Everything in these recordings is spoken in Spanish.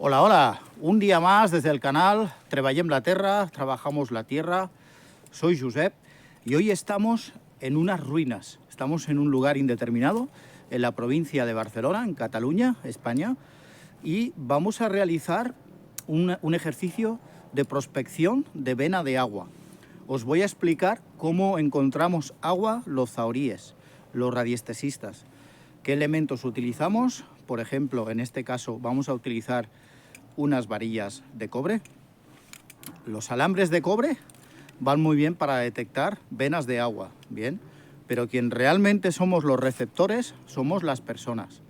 Hola, hola, un día más desde el canal Treballem la Terra, trabajamos la tierra. Soy Josep y hoy estamos en unas ruinas. Estamos en un lugar indeterminado, en la provincia de Barcelona, en Cataluña, España, y vamos a realizar un ejercicio de prospección de vena de agua. Os voy a explicar cómo encontramos agua los zahoríes, los radiestesistas, qué elementos utilizamos. Por ejemplo, en este caso vamos a utilizar unas varillas de cobre. Los alambres de cobre van muy bien para detectar venas de agua, bien, pero quien realmente somos los receptores somos las personas,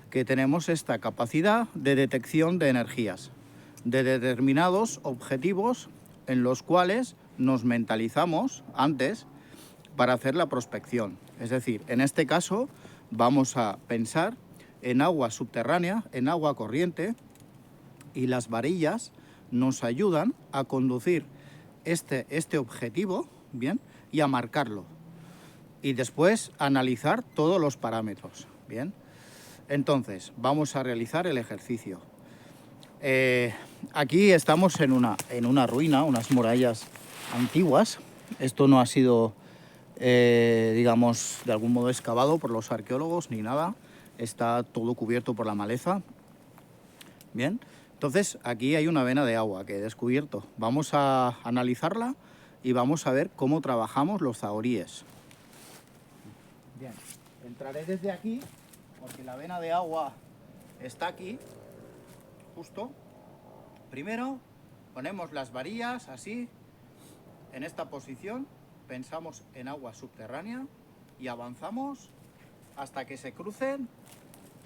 que tenemos esta capacidad de detección de energías, de determinados objetivos en los cuales nos mentalizamos antes para hacer la prospección. Es decir, en este caso vamos a pensar en agua subterránea, en agua corriente, y las varillas nos ayudan a conducir este objetivo, bien, y a marcarlo. Y después analizar todos los parámetros, bien. Entonces, vamos a realizar el ejercicio. Aquí estamos en una ruina, unas murallas antiguas. Esto no ha sido, digamos, de algún modo excavado por los arqueólogos ni nada. Está todo cubierto por la maleza. Bien, entonces aquí hay una vena de agua que he descubierto. Vamos a analizarla y vamos a ver cómo trabajamos los zahoríes. Bien, entraré desde aquí porque la vena de agua está aquí, justo. Primero ponemos las varillas así, en esta posición, pensamos en agua subterránea y avanzamos hasta que se crucen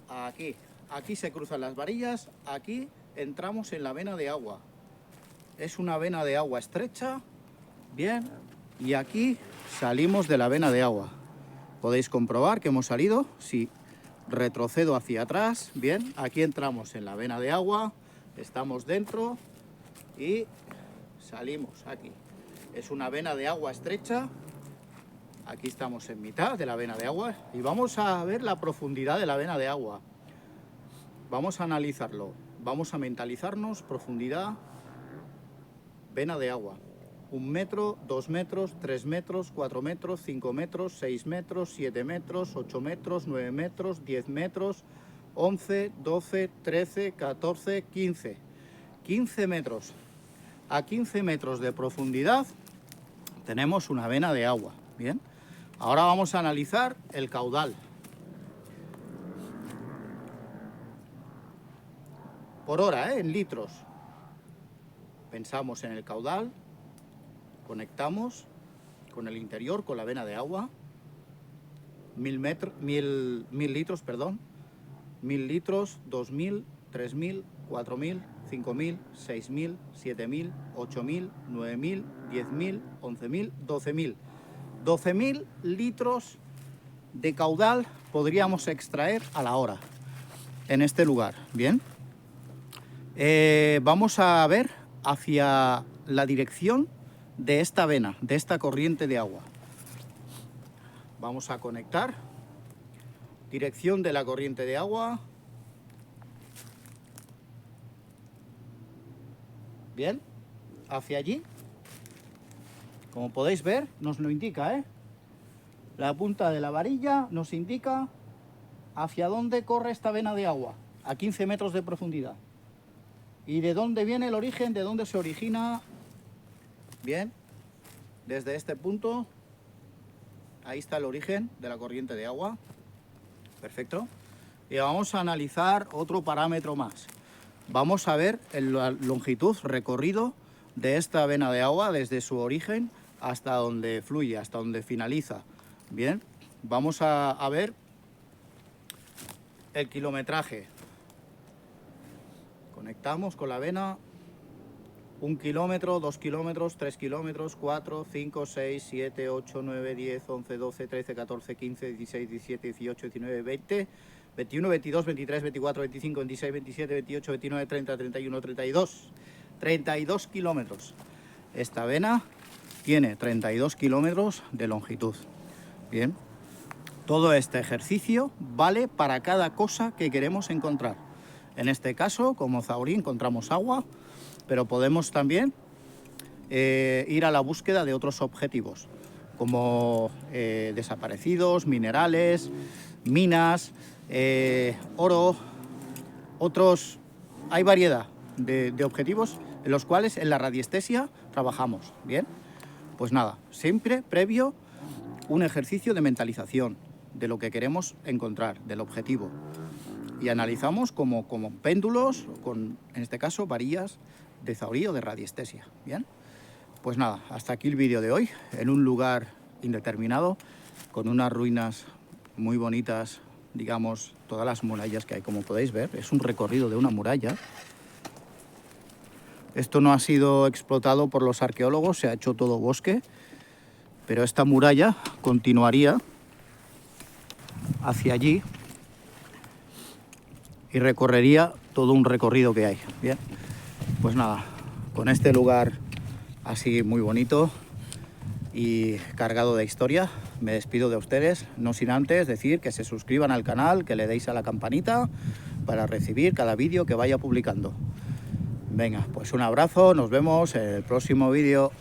aquí. Aquí se cruzan las varillas, aquí entramos en la vena de agua. Es una vena de agua estrecha, bien, y aquí salimos de la vena de agua. Podéis comprobar que hemos salido. Si retrocedo hacia atrás, bien, aquí entramos en la vena de agua, estamos dentro y salimos aquí. Es una vena de agua estrecha. Aquí estamos en mitad de la vena de agua y vamos a ver la profundidad de la vena de agua. Vamos a analizarlo, vamos a mentalizarnos, profundidad, vena de agua. 1 metro, 2 metros, 3 metros, 4 metros, 5 metros, 6 metros, 7 metros, 8 metros, 9 metros, 10 metros, 11, 12, 13, 14, 15. 15 metros. A 15 metros de profundidad tenemos una vena de agua. Bien, ahora vamos a analizar el caudal. Por hora, en litros. Pensamos en el caudal, conectamos con el interior, con la vena de agua, 1000 litros, perdón, 1000 litros, 2000, 3000, 4000, 5000, 6000, 7000, 8000, 9000, 10000, 11000, 12000. 12000 litros de caudal podríamos extraer a la hora en este lugar, bien. Vamos a ver hacia la dirección de esta vena, de esta corriente de agua. Vamos a conectar. Dirección de la corriente de agua. Bien, hacia allí. Como podéis ver, nos lo indica, La punta de la varilla nos indica hacia dónde corre esta vena de agua, a 15 metros de profundidad. ¿Y de dónde viene el origen? ¿De dónde se origina? Bien, desde este punto, ahí está el origen de la corriente de agua. Perfecto. Y vamos a analizar otro parámetro más. Vamos a ver la longitud, recorrido de esta vena de agua desde su origen hasta donde fluye, hasta donde finaliza. Bien, vamos a ver el kilometraje. Conectamos con la vena. 1 kilómetro, 2 kilómetros, 3 kilómetros, 4, 5, 6, 7, 8, 9, 10, 11, 12, 13, 14, 15, 16, 17, 18, 19, 20, 21, 22, 23, 24, 25, 26, 27, 28, 29, 30, 31, 32. 32 kilómetros. Esta vena tiene 32 kilómetros de longitud. Bien. Todo este ejercicio vale para cada cosa que queremos encontrar. En este caso, como Zahorí, encontramos agua, pero podemos también ir a la búsqueda de otros objetivos, como desaparecidos, minerales, minas, oro, otros. Hay variedad de objetivos en los cuales en la radiestesia trabajamos. Bien, pues nada, siempre previo un ejercicio de mentalización de lo que queremos encontrar, del objetivo. Y analizamos como péndulos, con, en este caso, varillas de Zahorí o de radiestesia. Bien, pues nada, hasta aquí el vídeo de hoy, en un lugar indeterminado, con unas ruinas muy bonitas, digamos, todas las murallas que hay, como podéis ver. Es un recorrido de una muralla. Esto no ha sido explotado por los arqueólogos, se ha hecho todo bosque, pero esta muralla continuaría hacia allí y recorrería todo un recorrido que hay. Bien, pues nada, con este lugar así muy bonito y cargado de historia, me despido de ustedes, no sin antes decir que se suscriban al canal, que le deis a la campanita para recibir cada vídeo que vaya publicando. Venga, pues un abrazo, nos vemos en el próximo vídeo.